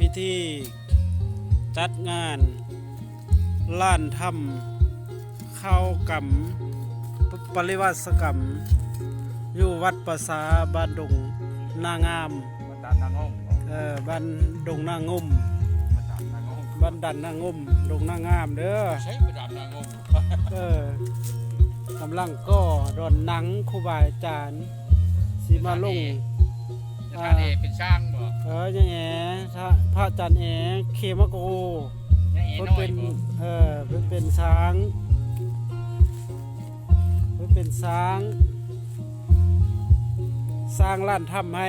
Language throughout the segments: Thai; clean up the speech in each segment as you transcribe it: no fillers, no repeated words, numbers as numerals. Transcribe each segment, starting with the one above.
พิธีจัดงานล้านถ้ำเข้ากำปริวาสกรรมอยู่วัดประสาบ้านดงนางามบ้านดงนางมบ้านดันนางมดงนางามเด้อใช้ไปดันนางงกำลังก็ดอนหนังครูบาอาจารย์สีมาลงท่านเอเป็นช่างบ่ยังแอพระอาจารย์แอเคมโกเพิ่นเป็นช้างสร้างล้านถ้ำให้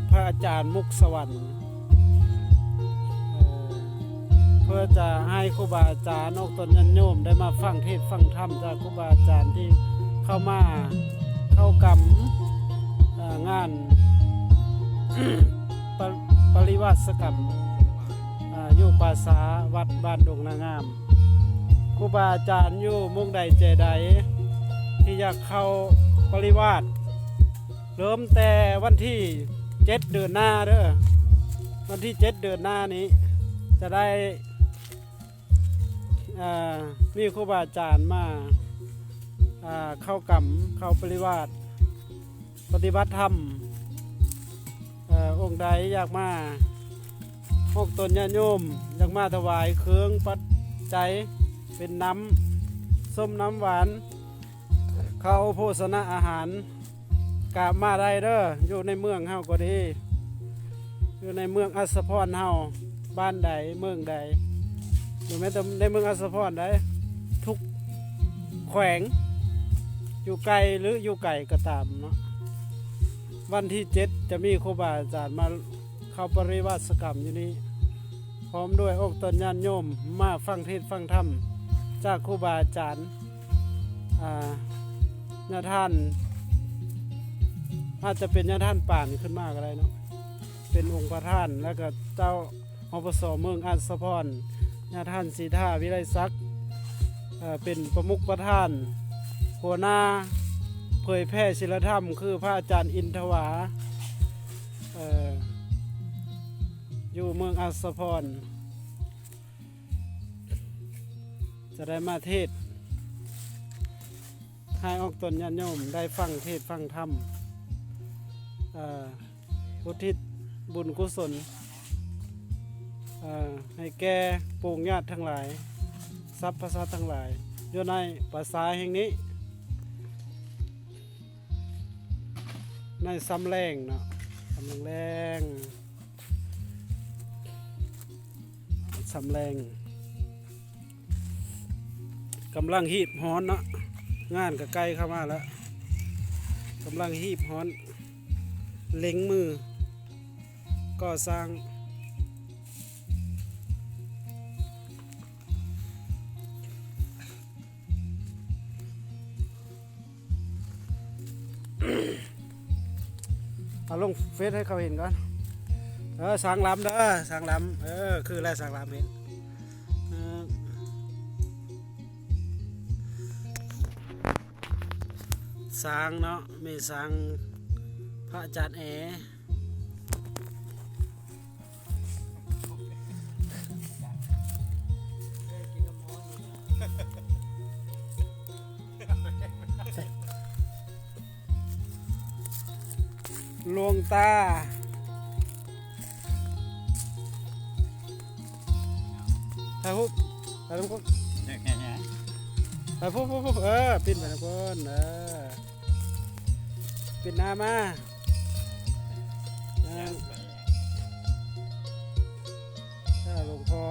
พระอาจารย์มุกสวรรค์เพื่อจะให้ครูบาอาจารย์ตนญาติโยมได้มาฟังเทศน์ฟังธรรมจากครูบาอาจารย์ที่เข้ากรรมงาน ปริวาสกรรมอยู่ภาษาวัดบ้านดงนางามครูบาอาจารย์อยู่มุ่งใดเจใดที่อยากเข้าปริวาสเริ่มแต่วันที่7 เดือนหน้าเด้อวันที่7 เดือนหน้านี้จะได้มีครูบาอาจารย์มาเข้ากรรมเข้าปริวาสปฏิบัติธรรมองค์ใดอยากมาตนญาติโยมอยากมาถวายเครื่องปัจจัยเป็นน้ำส้มน้ำหวานข้าวโภชนะอาหารกราบมาได้เด้ออยู่ในเมืองเฮาก็ดีอยู่ในเมืองอัสสพรเฮาบ้านใดเมืองใดอยู่แม้แต่ในเมืองอัสสพรได้ทุกแขวงอยู่ไกลหรืออยู่ไกลก็ตามเนาะวันที่7จะมีครูบาอาจารย์มาเข้าปริวาสกรรมอยู่นี้พร้อมด้วยตนญาติโยมมาฟังเทศน์ฟังธรรมจากครูบาอาจารย์ญาท่านอาจจะเป็นญาท่านป่านขึ้นมากอะไรเนาะเป็นองค์ประธานแล้วก็เจ้าอปสเมืองอัสสพรญาท่านศรีท่าวิไลศักดิ์เป็นประมุขประธานหัวหน้าเผยแพร่ศีลธรรมคือพระอาจารย์อินทวาอยู่เมืองอัสสพรจะได้มาเทศให้ตนญาติโยมได้ฟังเทศฟังธรรมอุทิศบุญกุศลให้แก่ปู่ญาติทั้งหลายทรัพย์พระสัตว์ทั้งหลายอยู่ในภาษาแห่งนี้ในซ้ำแรงเนาะซ้ำแรงกำลังหีบฮ้อนเนาะงานก็ใกล้เข้ามาแล้วกำลังหีบฮ้อนเล็งมือก่อสร้างเอาลงเฟซให้เขาเห็นก่อนสร้างลำเด้อสร้างลำคืออะไรสร้างลำเห็นสร้างเนาะมีสร้างพระอาจารย์แอหลวงตาถ่ายรูปถ่ายรูปถ่ายรูปปิดไปนะคนปิดหน้ามาหลวงพ่อ